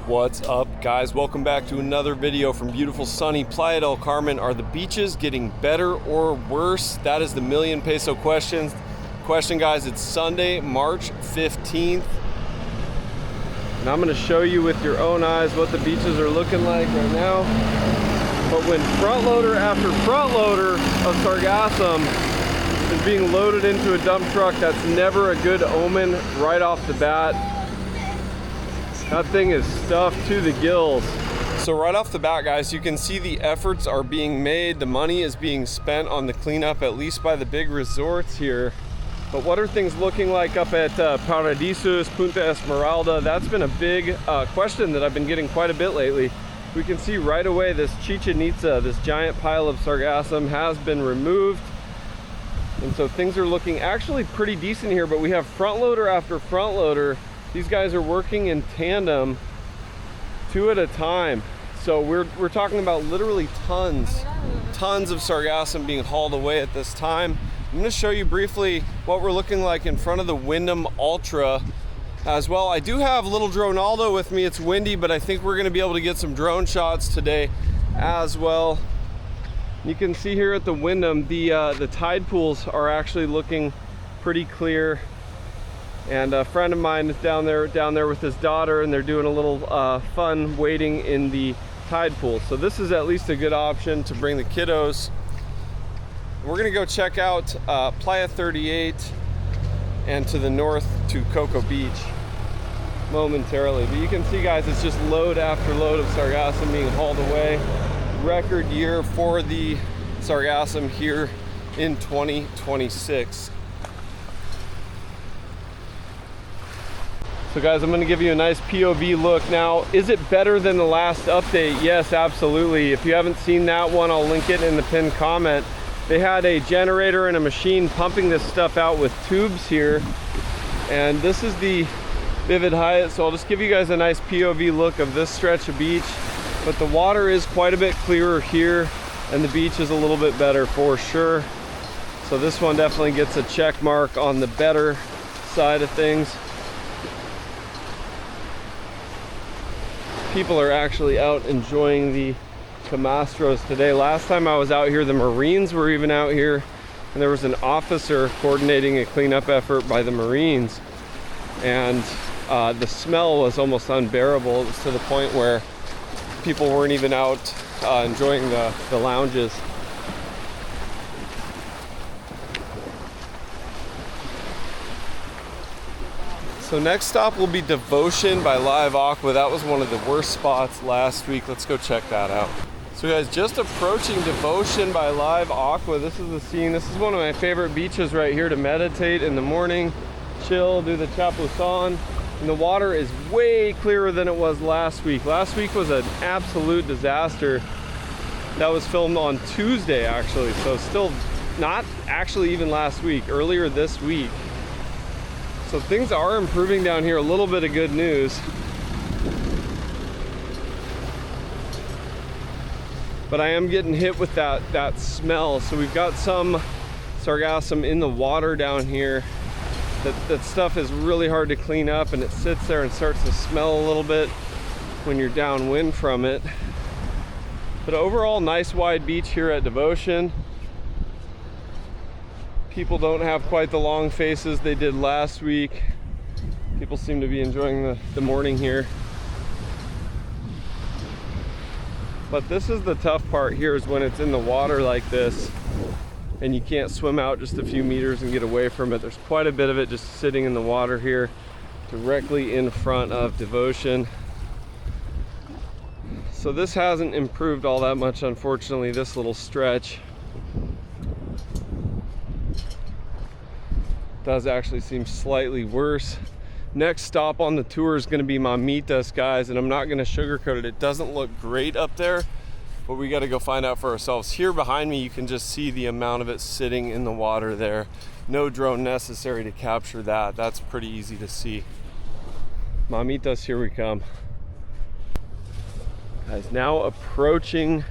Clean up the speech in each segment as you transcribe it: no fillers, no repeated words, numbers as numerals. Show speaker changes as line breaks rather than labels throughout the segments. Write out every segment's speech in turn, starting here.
What's up, guys? Welcome back to another video from beautiful sunny Playa del Carmen. Are the beaches getting better or worse? That is the million peso question, guys. It's Sunday, March 15th. And I'm gonna show you with your own eyes what the beaches are looking like right now. But when front loader after front loader of Sargassum is being loaded into a dump truck, that's never a good omen right off the bat. That thing is stuffed to the gills. So right off the bat, guys, you can see the efforts are being made. The money is being spent on the cleanup, at least by the big resorts here. But what are things looking like up at Paradisus, Punta Esmeralda? That's been a big question that I've been getting quite a bit lately. We can see right away this Chichen Itza, this giant pile of Sargassum, has been removed. And so things are looking actually pretty decent here, but we have front loader after front loader. These guys are working in tandem, two at a time. So we're talking about literally tons of Sargassum being hauled away at this time. I'm gonna show you briefly what we're looking like in front of the Wyndham Ultra as well. I do have little Dronaldo with me. It's windy, but I think we're gonna be able to get some drone shots today as well. You can see here at the Wyndham, the tide pools are actually looking pretty clear. And a friend of mine is down there with his daughter, and they're doing a little fun wading in the tide pool. So this is at least a good option to bring the kiddos. We're gonna go check out Playa 38 and to the north to Cocoa Beach momentarily. But you can see, guys, it's just load after load of Sargassum being hauled away. Record year for the Sargassum here in 2026. So guys, I'm gonna give you a nice POV look. Now, is it better than the last update? Yes, absolutely. If you haven't seen that one, I'll link it in the pinned comment. They had a generator and a machine pumping this stuff out with tubes here. And this is the Vivid Hyatt, so I'll just give you guys a nice POV look of this stretch of beach. But the water is quite a bit clearer here, and the beach is a little bit better for sure. So this one definitely gets a check mark on the better side of things. People are actually out enjoying the Camastros today. Last time I was out here, the Marines were even out here, and there was an officer coordinating a cleanup effort by the Marines. And the smell was almost unbearable. It was to the point where people weren't even out enjoying the lounges. So next stop will be Devotion by Live Aqua. That was one of the worst spots last week. Let's go check that out. So guys, just approaching Devotion by Live Aqua. This is the scene. This is one of my favorite beaches right here to meditate in the morning, chill, do the chapuzon. And the water is way clearer than it was last week. Last week was an absolute disaster. That was filmed on Tuesday, actually. So still not actually even last week, earlier this week. So things are improving down here. A little bit of good news. But I am getting hit with that smell. So we've got some Sargassum in the water down here. That stuff is really hard to clean up, and it sits there and starts to smell a little bit when you're downwind from it. But overall, nice wide beach here at Devotion. People don't have quite the long faces they did last week. People seem to be enjoying the morning here. But this is the tough part here, is when it's in the water like this and you can't swim out just a few meters and get away from it. There's quite a bit of it just sitting in the water here directly in front of Devotion. So this hasn't improved all that much, unfortunately, this little stretch. Does actually seem slightly worse. Next stop on the tour is going to be Mamitas, guys, and I'm not going to sugarcoat it. It doesn't look great up there, but we got to go find out for ourselves. Here behind me, you can just see the amount of it sitting in the water there. No drone necessary to capture that. That's pretty easy to see. Mamitas, here we come. Guys, now approaching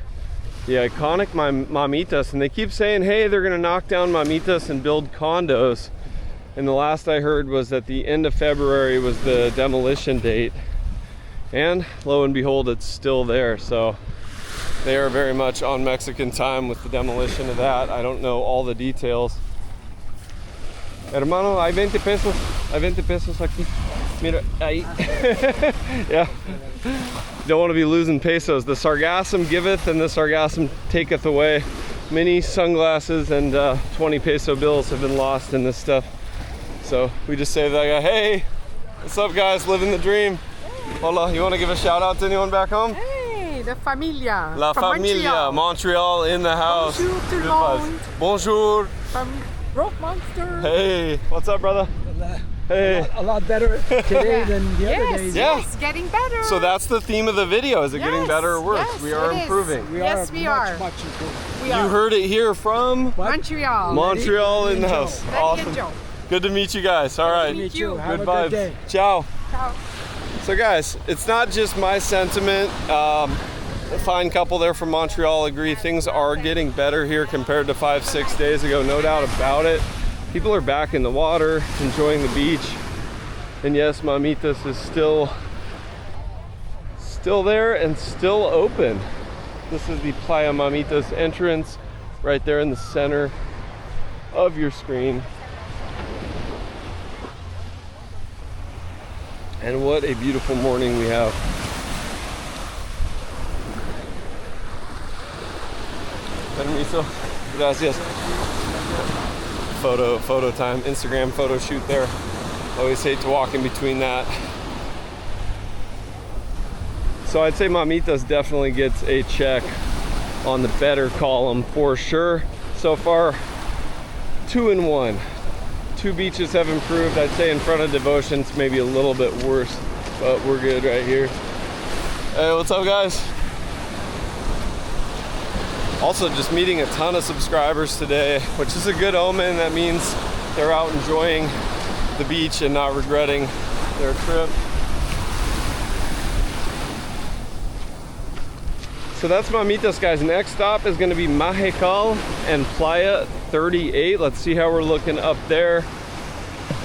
the iconic Mamitas, and they keep saying, hey, they're going to knock down Mamitas and build condos. And the last I heard was that the end of February was the demolition date. And lo and behold, it's still there. So they are very much on Mexican time with the demolition of that. I don't know all the details. Hermano, hay 20 pesos. Hay 20 pesos aquí. Mira, ahí. Yeah. Don't want to be losing pesos. The Sargassum giveth and the Sargassum taketh away. Many sunglasses and 20 peso bills have been lost in this stuff. So we just say that, hey, what's up guys, living the dream. Hola, you want to give a shout out to anyone back home?
Hey, the familia.
La
from
familia, Montreal in the house.
Bonjour tout le monde.
Bonjour.
From Rope Monster.
Hey, what's up brother? Hey.
A lot better today than the other days.
Yeah.
Yes, getting better.
So that's the theme of the video. Is it getting better or worse?
Yes,
we are improving.
We
Yes,
are
we
much,
are.
much improved.
We
You
are.
heard it here from
Montreal.
Montreal in the
Joe.
house.
Betty
Awesome.
and Joe.
Good to meet you guys. All right.
meet you.
Have
Good
a
vibes.
good day.
Ciao.
Ciao.
So guys, it's not just my sentiment. A fine couple there from Montreal agree things are getting better here compared to 5-6 days ago, no doubt about it. People are back in the water, enjoying the beach. And yes, Mamitas is still there and still open. This is the Playa Mamitas entrance right there in the center of your screen. And what a beautiful morning we have. Permiso. Gracias. Photo time. Instagram photo shoot there. Always hate to walk in between that. So I'd say Mamitas definitely gets a check on the better column for sure. So far, 2 and 1. 2 beaches have improved. I'd say in front of Devotion's maybe a little bit worse, but we're good right here. Hey, what's up guys? Also just meeting a ton of subscribers today, which is a good omen. That means they're out enjoying the beach and not regretting their trip. So that's Mamitas guys. Next stop is gonna be Mahakal and Playa 38. Let's see how we're looking up there.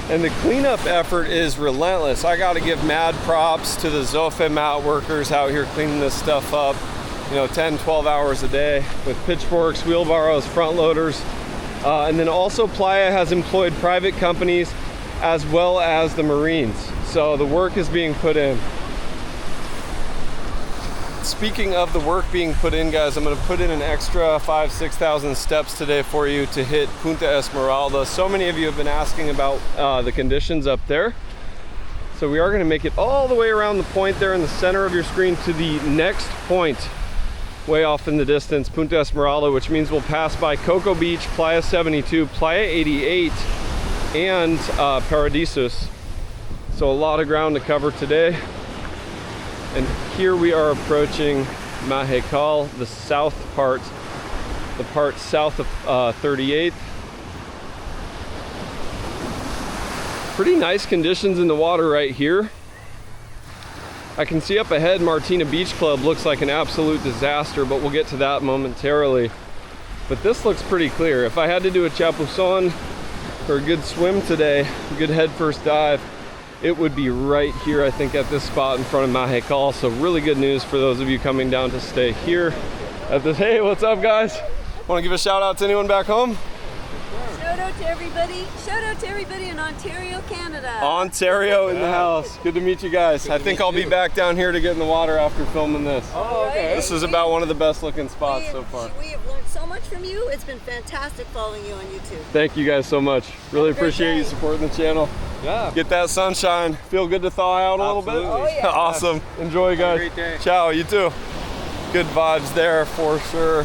And the cleanup effort is relentless. I gotta give mad props to the Zofe mat workers out here cleaning this stuff up. You know, 10, 12 hours a day with pitchforks, wheelbarrows, front loaders. And then also Playa has employed private companies as well as the Marines. So the work is being put in. Speaking of the work being put in, guys, I'm gonna put in an extra 5,000-6,000 steps today for you to hit Punta Esmeralda. So many of you have been asking about the conditions up there. So we are gonna make it all the way around the point there in the center of your screen to the next point, way off in the distance, Punta Esmeralda, which means we'll pass by Cocoa Beach, Playa 72, Playa 88, and Paradisus. So a lot of ground to cover today. And here we are approaching Mahakal, the south part, the part south of 38th. Pretty nice conditions in the water right here. I can see up ahead Martina Beach Club looks like an absolute disaster, but we'll get to that momentarily. But this looks pretty clear. If I had to do a chapuzon or a good swim today, a good head first dive, it would be right here, I think, at this spot in front of Mahakal. So really good news for those of you coming down to stay here at this. Hey, what's up guys? Want to give a shout out to anyone back home?
Shout out to everybody. Shout out to everybody in Ontario, Canada.
Ontario in the house. Good to meet you guys. I think I'll be back down here to get in the water after filming this.
Oh, okay.
This is about one of the best looking spots so far.
We have learned so much from you. It's been fantastic following you on YouTube.
Thank you guys so much. Really
Have a great
appreciate you
day.
supporting the channel. Yeah. Get that sunshine. Feel good to thaw out a little bit.
Oh, yeah.
Awesome. Enjoy guys.
great day.
Ciao, you too. Good vibes there for sure.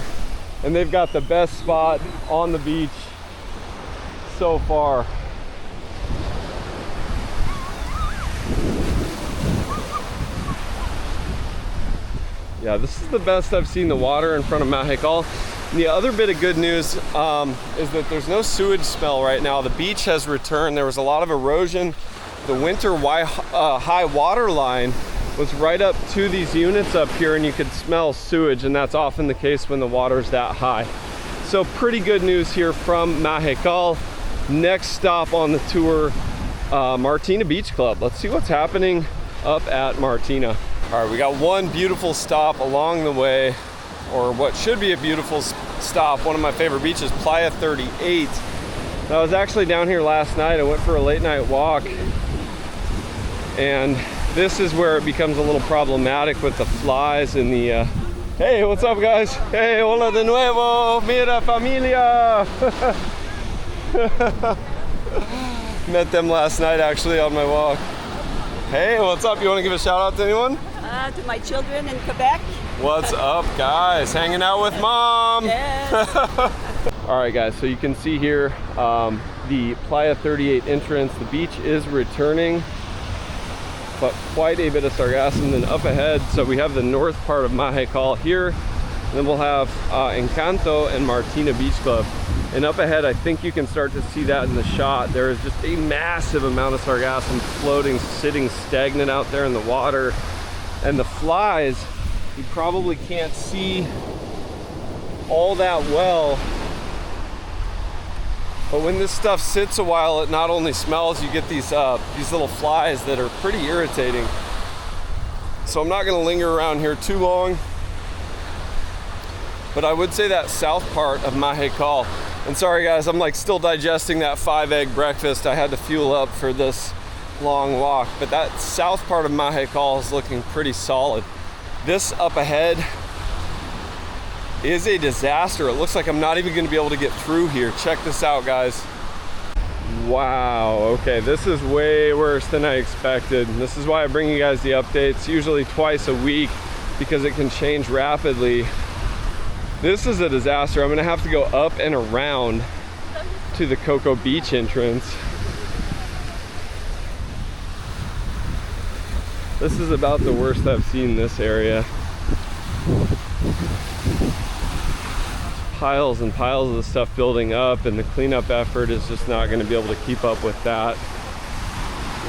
And they've got the best spot on the beach so far. Yeah, this is the best I've seen the water in front of Mahakal. And the other bit of good news is that there's no sewage smell right now. The beach has returned. There was a lot of erosion. The winter high water line was right up to these units up here, and you could smell sewage, and that's often the case when the water's that high. So pretty good news here from Mahakal. Next stop on the tour, Martina Beach Club. Let's see what's happening up at Martina. All right, we got one beautiful stop along the way, or what should be a beautiful stop. One of my favorite beaches, Playa 38. I was actually down here last night. I went for a late night walk, and this is where it becomes a little problematic with the flies and the hey, what's up guys? Hey, hola de nuevo, mira familia. Met them last night actually on my walk. Hey, what's up? You want to give a shout out to anyone?
To my children in Quebec.
What's up guys? Hanging out with mom.
Yes.
All right guys, so you can see here the Playa 38 entrance. The beach is returning, but quite a bit of Sargassum. Then up ahead, so we have the north part of Mahakal here, and then we'll have Encanto and Martina Beach Club. And up ahead, I think you can start to see that in the shot. There is just a massive amount of Sargassum floating, sitting stagnant out there in the water. And the flies, you probably can't see all that well, but when this stuff sits a while, it not only smells, you get these little flies that are pretty irritating. So I'm not gonna linger around here too long, but I would say that south part of Mahakal, and sorry guys, I'm like still digesting that 5-egg breakfast. I had to fuel up for this long walk, but that south part of Mahakal is looking pretty solid. This up ahead is a disaster. It looks like I'm not even gonna be able to get through here. Check this out, guys. Wow, okay, this is way worse than I expected. This is why I bring you guys the updates, usually twice a week, because it can change rapidly. This is a disaster. I'm gonna have to go up and around to the Cocoa Beach entrance. This is about the worst I've seen this area. Piles and piles of the stuff building up, and the cleanup effort is just not going to be able to keep up with that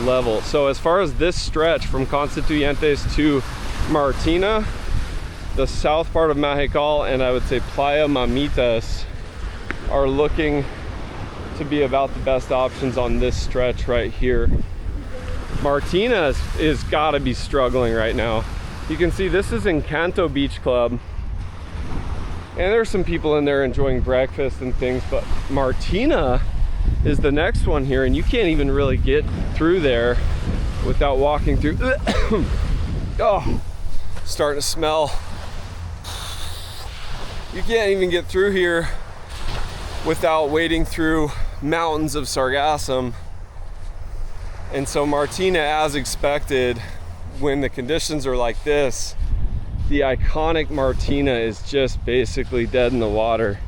level. So as far as this stretch from Constituyentes to Martina, the south part of Mahakal, and I would say Playa Mamitas are looking to be about the best options on this stretch right here. Martina is gotta be struggling right now. You can see this is Encanto Beach Club, and there's some people in there enjoying breakfast and things, but Martina is the next one here, and you can't even really get through there without walking through. Oh, starting to smell. You can't even get through here without wading through mountains of Sargassum. And so Martina, as expected, when the conditions are like this, the iconic Martina is just basically dead in the water.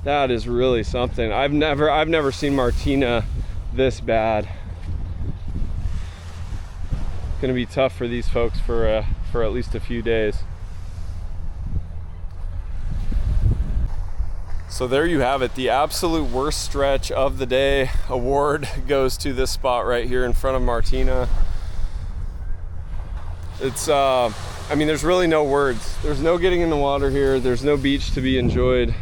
That is really something. I've never seen Martina this bad. It's gonna be tough for these folks for at least a few days. So there you have it. The absolute worst stretch of the day award goes to this spot right here in front of Martina. It's, I mean, there's really no words. There's no getting in the water here. There's no beach to be enjoyed.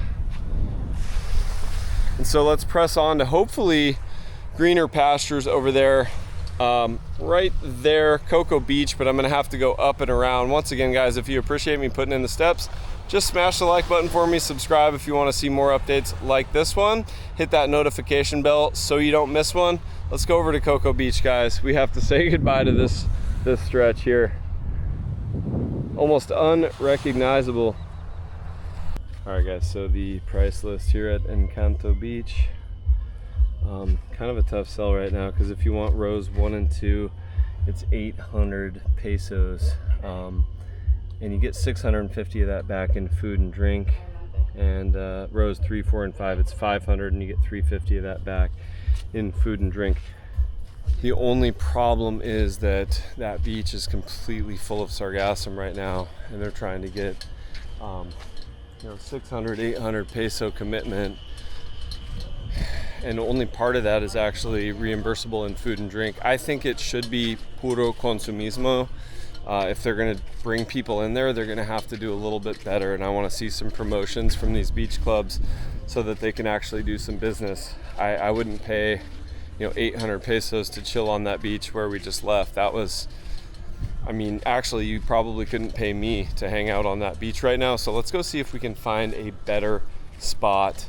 And so let's press on to hopefully greener pastures over there. Right there, Cocoa Beach, but I'm gonna have to go up and around. Once again, guys, if you appreciate me putting in the steps, just smash the like button for me, subscribe if you wanna see more updates like this one. Hit that notification bell so you don't miss one. Let's go over to Cocoa Beach, guys. We have to say goodbye to this stretch here. Almost unrecognizable. All right, guys, so the price list here at Encanto Beach. Kind of a tough sell right now, because if you want rows 1 and 2, it's 800 pesos, and you get 650 of that back in food and drink. And rows 3, 4, and 5, it's 500, and you get 350 of that back in food and drink. The only problem is that that beach is completely full of Sargassum right now, and they're trying to get 600, 800 peso commitment, and only part of that is actually reimbursable in food and drink. I think it should be puro consumismo. If they're going to bring people in there, they're going to have to do a little bit better, and I want to see some promotions from these beach clubs so that they can actually do some business. I wouldn't pay you know, 800 pesos to chill on that beach where we just left. That was, I mean, actually you probably couldn't pay me to hang out on that beach right now. So let's go see if we can find a better spot.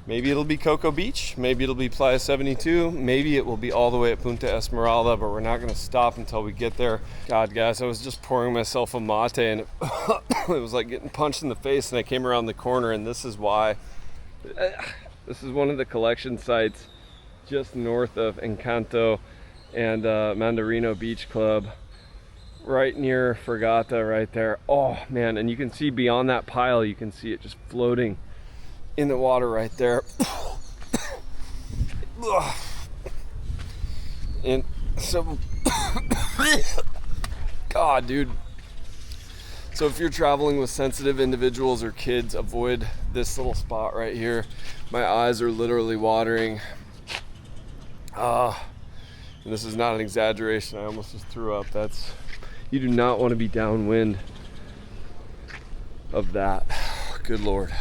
Maybe it'll be Cocoa Beach, maybe it'll be Playa 72, maybe it will be all the way at Punta Esmeralda, but we're not gonna stop until we get there. God, guys, I was just pouring myself a mate and it was like getting punched in the face, and I came around the corner, and this is why. This is one of the collection sites just north of Encanto and Mandarino Beach Club, right near Fragata right there. Oh man, and you can see beyond that pile, you can see it just floating in the water right there. And so God, dude. So if you're traveling with sensitive individuals or kids, avoid this little spot right here. My eyes are literally watering. And this is not an exaggeration. I almost just threw up. That's, you do not want to be downwind of that. Good Lord.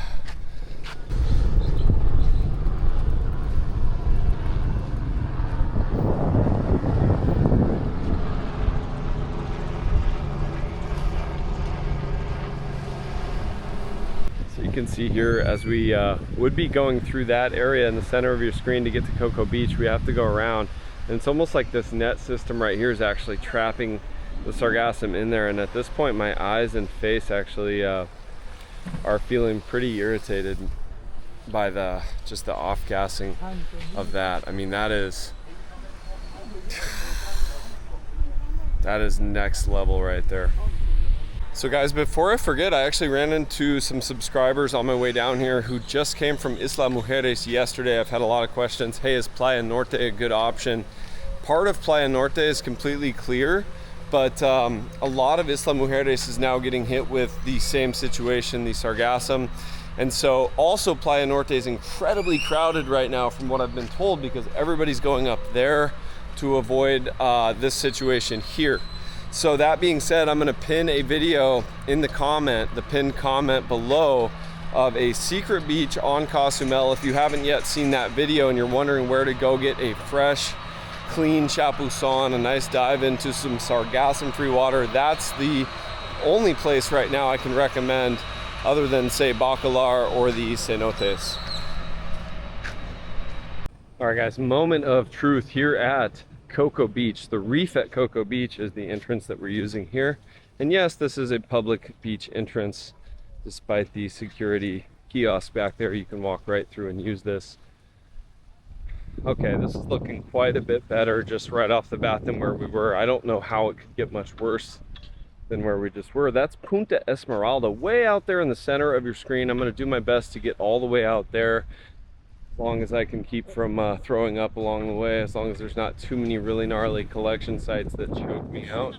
You can see here, as we would be going through that area in the center of your screen to get to Cocoa Beach, we have to go around, and it's almost like this net system right here is actually trapping the Sargassum in there. And at this point my eyes and face actually are feeling pretty irritated by the off-gassing of that. I mean, that is next level right there. So guys, before I forget, I actually ran into some subscribers on my way down here who just came from Isla Mujeres yesterday. I've had a lot of questions. Hey, is Playa Norte a good option? Part of Playa Norte is completely clear, but a lot of Isla Mujeres is now getting hit with the same situation, the Sargassum. And so also Playa Norte is incredibly crowded right now from what I've been told, because everybody's going up there to avoid this situation here. So that being said, I'm gonna pin a video in the pinned comment below of a secret beach on Cozumel. If you haven't yet seen that video and you're wondering where to go get a fresh, clean chapuzon, a nice dive into some Sargassum-free water, that's the only place right now I can recommend, other than say Bacalar or the cenotes. All right guys, moment of truth here at Cocoa Beach. The reef at Cocoa Beach is the entrance that we're using here. And yes, this is a public beach entrance. Despite the security kiosk back there, you can walk right through and use this. Okay, this is looking quite a bit better just right off the bat than where we were. I don't know how it could get much worse than where we just were. That's Punta Esmeralda, way out there in the center of your screen. I'm going to do my best to get all the way out there, as long as I can keep from throwing up along the way, as long as there's not too many really gnarly collection sites that choke me out.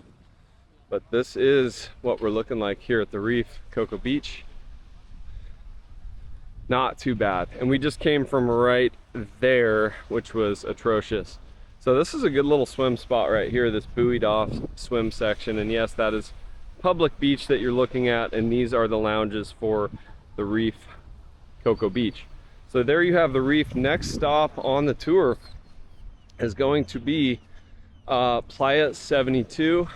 But this is what we're looking like here at the reef, Cocoa Beach. Not too bad. And we just came from right there, which was atrocious. So this is a good little swim spot right here, this buoyed off swim section. And yes, that is public beach that you're looking at, and these are the lounges for the reef, Cocoa Beach. So there you have the reef. Next stop on the tour is going to be Playa 72.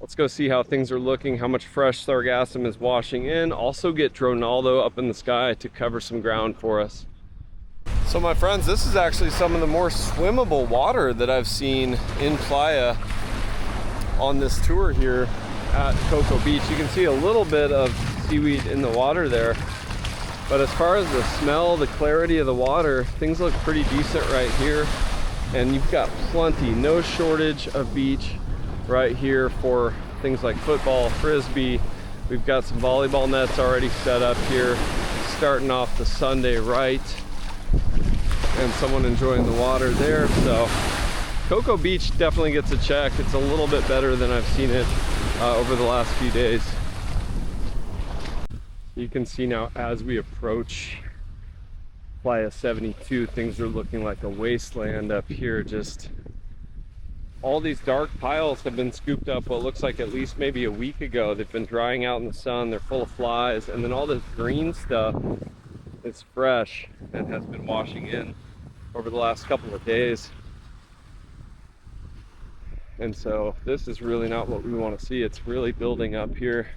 Let's go see how things are looking, how much fresh Sargassum is washing in. Also get Dronaldo up in the sky to cover some ground for us. So my friends, this is actually some of the more swimmable water that I've seen in Playa on this tour here at Cocoa Beach. You can see a little bit of seaweed in the water there. But as far as the smell, the clarity of the water, things look pretty decent right here. And you've got plenty, no shortage of beach right here for things like football, frisbee. We've got some volleyball nets already set up here, starting off the Sunday right. And someone enjoying the water there. So Cocoa Beach definitely gets a check. It's a little bit better than I've seen it over the last few days. You can see now as we approach Playa 72, things are looking like a wasteland up here. Just all these dark piles have been scooped up what looks like at least maybe a week ago. They've been drying out in the sun, they're full of flies, and then all this green stuff is fresh and has been washing in over the last couple of days. And so this is really not what we want to see. It's really building up here.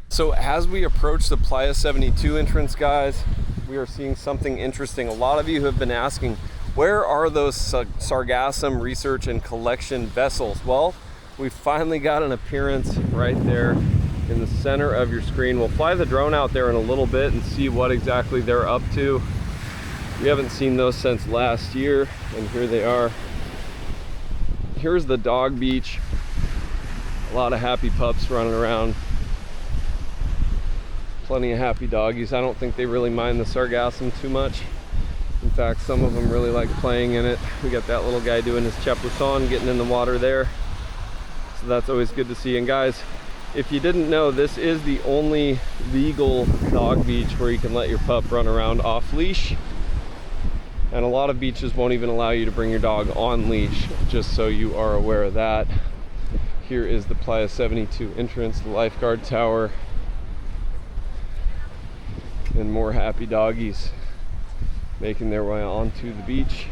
So as we approach the Playa 72 entrance, guys, we are seeing something interesting. A lot of you have been asking, where are those Sargassum research and collection vessels? Well, we finally got an appearance right there in the center of your screen. We'll fly the drone out there in a little bit and see what exactly they're up to. We haven't seen those since last year, and here they are. Here's the dog beach. A lot of happy pups running around. Plenty of happy doggies. I don't think they really mind the Sargassum too much. In fact, some of them really like playing in it. We got that little guy doing his chapousson, getting in the water there. So that's always good to see. And guys, if you didn't know, this is the only legal dog beach where you can let your pup run around off leash. And a lot of beaches won't even allow you to bring your dog on leash, just so you are aware of that. Here is the Playa 72 entrance, the lifeguard tower, and more happy doggies making their way onto the beach.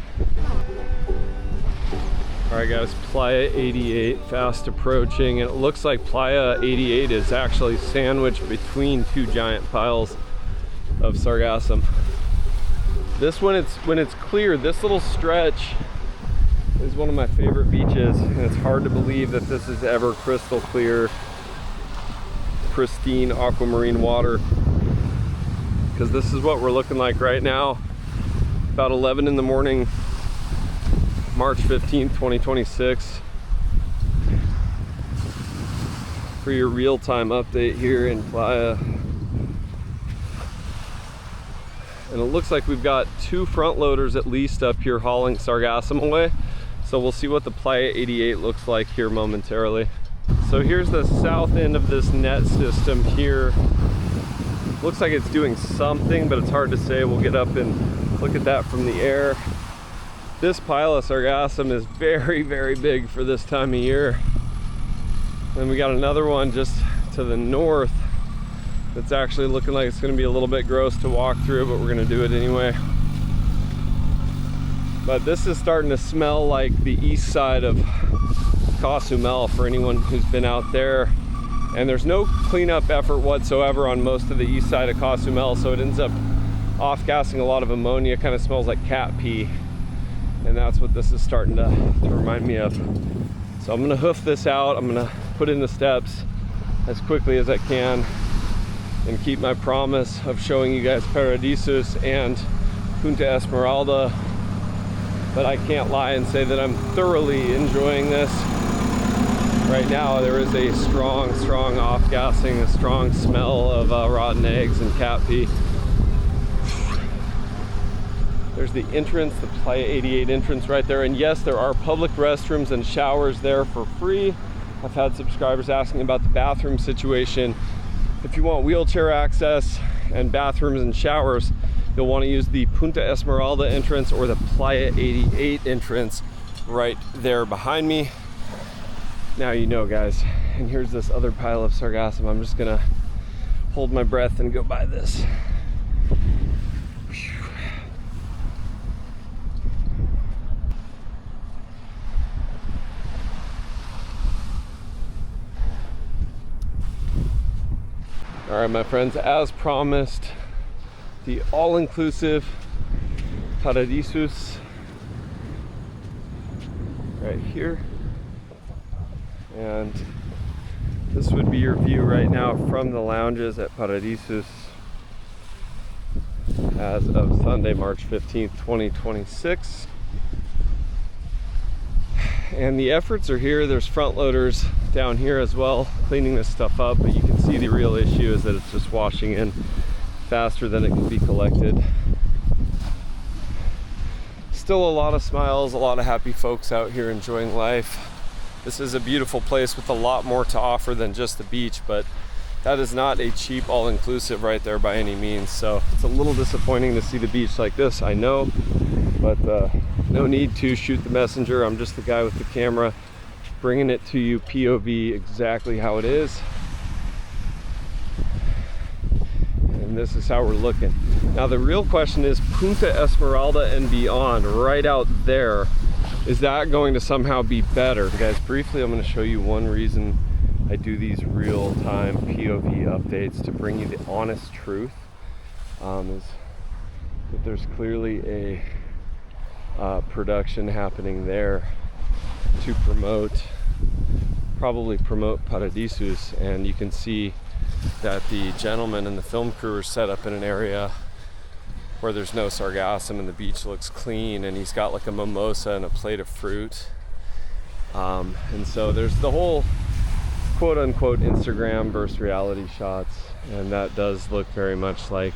All right, guys, Playa 88 fast approaching, and it looks like Playa 88 is actually sandwiched between two giant piles of Sargassum. This when it's clear, this little stretch is one of my favorite beaches, and it's hard to believe that this is ever crystal clear, pristine aquamarine water, because this is what we're looking like right now. About 11 in the morning, March 15th, 2026. For your real-time update here in Playa. And it looks like we've got two front loaders at least up here hauling Sargassum away. So we'll see what the Playa 88 looks like here momentarily. So here's the south end of this net system here. Looks like it's doing something, but it's hard to say. We'll get up and look at that from the air. This pile of Sargassum is very, very big for this time of year. And we got another one just to the north that's actually looking like it's going to be a little bit gross to walk through, but we're going to do it anyway. But this is starting to smell like the east side of Cozumel for anyone who's been out there. And there's no cleanup effort whatsoever on most of the east side of Cozumel, so it ends up off-gassing a lot of ammonia. Kind of smells like cat pee, and that's what this is starting to remind me of. So I'm gonna hoof this out. I'm gonna put in the steps as quickly as I can and keep my promise of showing you guys Paradisus and Punta Esmeralda. But I can't lie and say that I'm thoroughly enjoying this. Right now there is a strong off-gassing, a strong smell of rotten eggs and cat pee. There's the entrance, the Playa 88 entrance right there. And yes, there are public restrooms and showers there for free. I've had subscribers asking about the bathroom situation. If you want wheelchair access and bathrooms and showers, you'll want to use the Punta Esmeralda entrance or the Playa 88 entrance right there behind me. Now you know, guys. And here's this other pile of Sargassum. I'm just gonna hold my breath and go by this. All right, my friends, as promised, the all-inclusive Paradisus right here. And this would be your view right now from the lounges at Paradisus as of Sunday, March 15th, 2026. And the efforts are here. There's front loaders down here as well, cleaning this stuff up, but you can see the real issue is that it's just washing in faster than it can be collected. Still a lot of smiles, a lot of happy folks out here enjoying life. This is a beautiful place with a lot more to offer than just the beach, but that is not a cheap all-inclusive right there by any means. So it's a little disappointing to see the beach like this, I know, but no need to shoot the messenger. I'm just the guy with the camera bringing it to you POV exactly how it is. And this is how we're looking. Now the real question is Punta Esmeralda and beyond, right out there, is that going to somehow be better? Guys, briefly I'm going to show you one reason I do these real-time POV updates, to bring you the honest truth. Is that there's clearly a production happening there to probably promote Paradisus, and you can see that the gentleman and the film crew are set up in an area where there's no sargassum and the beach looks clean, and he's got like a mimosa and a plate of fruit. And so there's the whole quote-unquote Instagram versus reality shots, and that does look very much like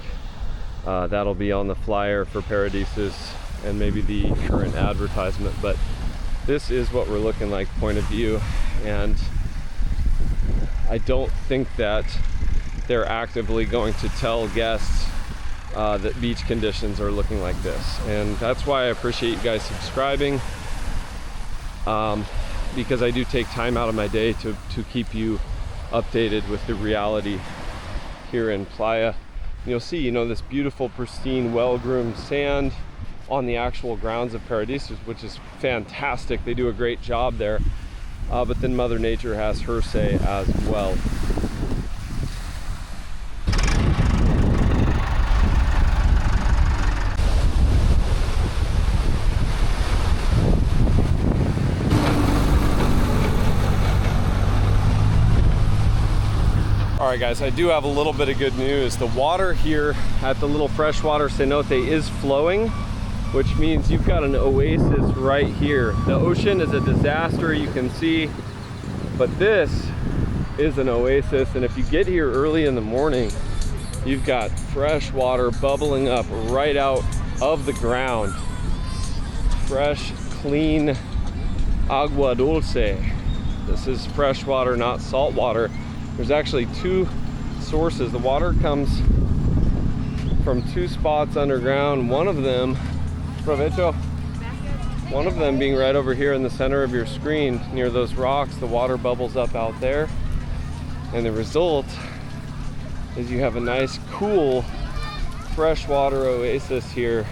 that'll be on the flyer for Paradisus and maybe the current advertisement, but this is what we're looking like point of view. And I don't think that they're actively going to tell guests that beach conditions are looking like this, and that's why I appreciate you guys subscribing, because I do take time out of my day to keep you updated with the reality here in Playa. You'll see, you know, this beautiful, pristine, well-groomed sand on the actual grounds of Paradisus, which is fantastic. They do a great job there, but then Mother Nature has her say as well. All right guys, I do have a little bit of good news. The water here at the little freshwater cenote is flowing, which means you've got an oasis right here. The ocean is a disaster, you can see, but this is an oasis. And if you get here early in the morning, you've got fresh water bubbling up right out of the ground. Fresh, clean agua dulce. This is fresh water, not salt water. There's actually two sources. The water comes from two spots underground. One of them, provecho, one of them being right over here in the center of your screen near those rocks. The water bubbles up out there, and the result is you have a nice, cool, freshwater oasis here.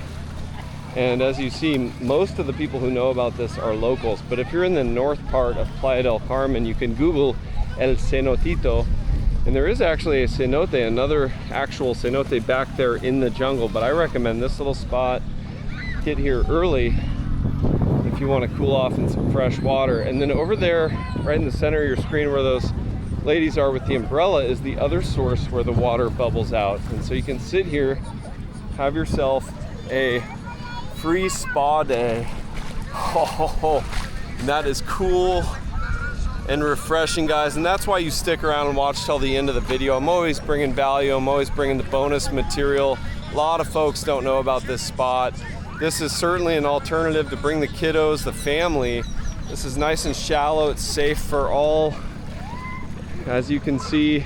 And as you see, most of the people who know about this are locals, but if you're in the north part of Playa del Carmen, you can Google El Cenotito, and there is actually a cenote, another actual cenote back there in the jungle, but I recommend this little spot. Get here early if you want to cool off in some fresh water. And then over there, right in the center of your screen where those ladies are with the umbrella, is the other source where the water bubbles out. And so you can sit here, have yourself a free spa day. Oh, and that is cool and refreshing, guys, and that's why you stick around and watch till the end of the video. I'm always bringing value, I'm always bringing the bonus material. A lot of folks don't know about this spot. This is certainly an alternative to bring the kiddos, the family. This is nice and shallow, it's safe for all, as you can see,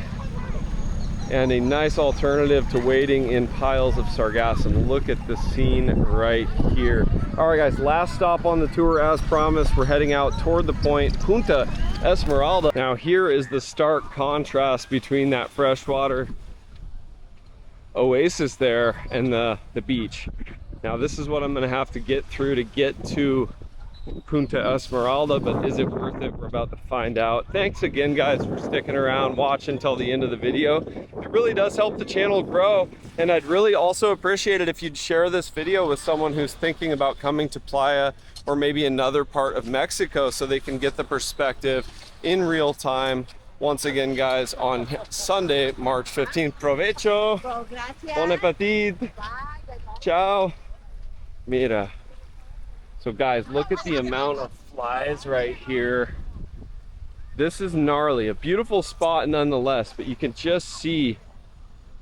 and a nice alternative to wading in piles of sargassum. Look at the scene right here. All right guys, last stop on the tour as promised. We're heading out toward the point, Punta Esmeralda. Now here is the stark contrast between that freshwater oasis there and the beach. Now this is what I'm gonna have to get through to get to Punta Esmeralda, but is it worth it? We're about to find out. Thanks again guys for sticking around, watching till the end of the video. It really does help the channel grow, and I'd really also appreciate it if you'd share this video with someone who's thinking about coming to Playa or maybe another part of Mexico, so they can get the perspective in real time. Once again guys, on Sunday, March 15th. Provecho. Bon appetit. Ciao. Mira. So guys, look at the amount of flies right here. This is gnarly. A beautiful spot nonetheless, but you can just see,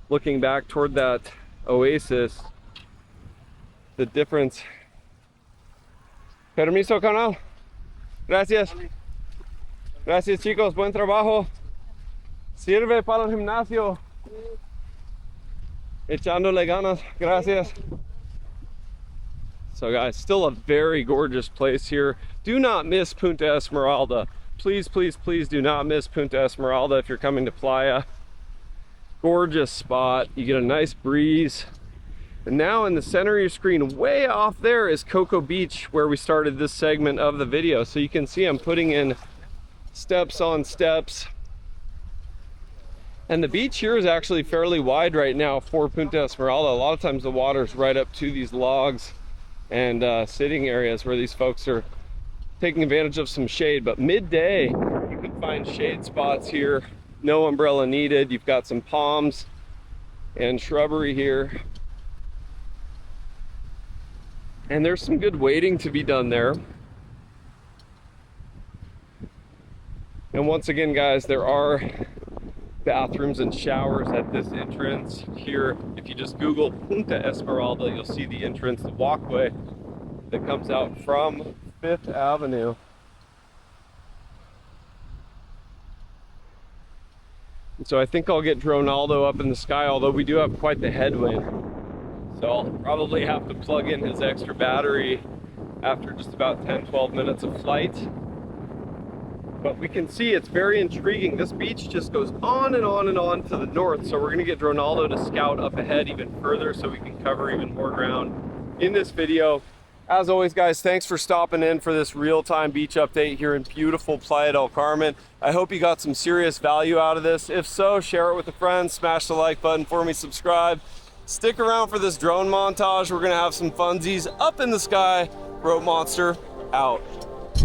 looking back toward that oasis, the difference. Permiso, canal. Gracias. Gracias, chicos. Buen trabajo. Sirve para el gimnasio. Echándole ganas. Gracias. So guys, still a very gorgeous place here. Do not miss Punta Esmeralda. Please, please, please do not miss Punta Esmeralda if you're coming to Playa. Gorgeous spot. You get a nice breeze. And now in the center of your screen, way off there, is Cocoa Beach, where we started this segment of the video. So you can see I'm putting in steps on steps. And the beach here is actually fairly wide right now for Punta Esmeralda. A lot of times the water's right up to these logs and sitting areas where these folks are taking advantage of some shade. But midday, you can find shade spots here. No umbrella needed. You've got some palms and shrubbery here. And there's some good wading to be done there. And once again, guys, there are bathrooms and showers at this entrance here. If you just Google Punta Esmeralda, you'll see the entrance, the walkway that comes out from 5th Avenue. And so I think I'll get Dronaldo up in the sky, although we do have quite the headwind. So I'll probably have to plug in his extra battery after just about 10-12 minutes of flight. But we can see it's very intriguing. This beach just goes on and on and on to the north. So we're gonna get Dronaldo to scout up ahead even further so we can cover even more ground in this video. As always, guys, thanks for stopping in for this real-time beach update here in beautiful Playa del Carmen. I hope you got some serious value out of this. If so, share it with a friend, smash the like button for me, subscribe. Stick around for this drone montage. We're gonna have some funsies up in the sky. Rope Monster out.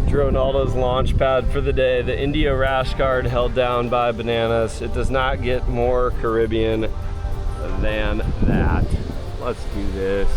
Dronaldo's launch pad for the day. The India rash guard held down by bananas. It does not get more Caribbean than that. Let's do this.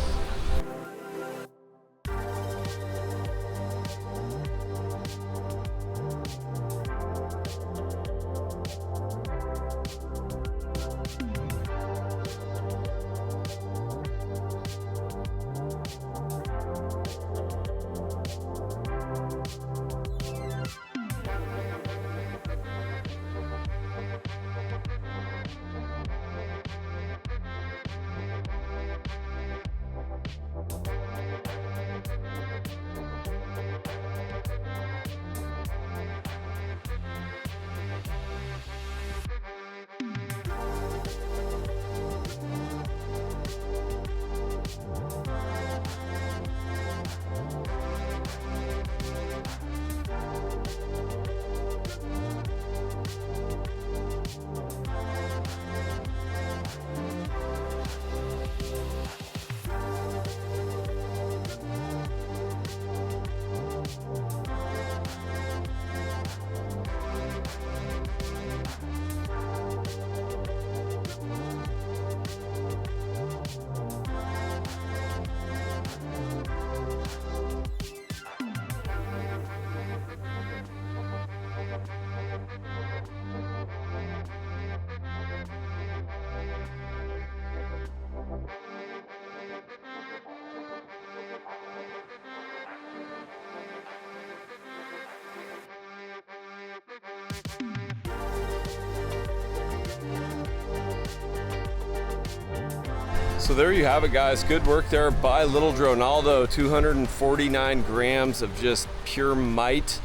So there you have it, guys. Good work there by little Dronaldo. 249 grams of just pure might.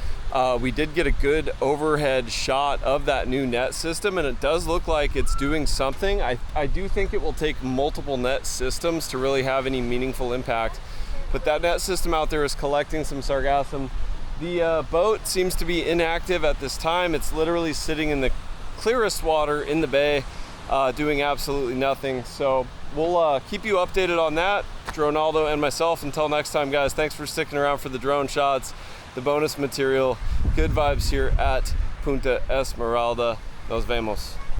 We did get a good overhead shot of that new net system, and it does look like it's doing something. I do think it will take multiple net systems to really have any meaningful impact. But that net system out there is collecting some Sargassum. The boat seems to be inactive at this time. It's literally sitting in the clearest water in the bay, doing absolutely nothing. So we'll keep you updated on that, Dronaldo and myself. Until next time, guys, thanks for sticking around for the drone shots, the bonus material. Good vibes here at Punta Esmeralda. Nos vemos.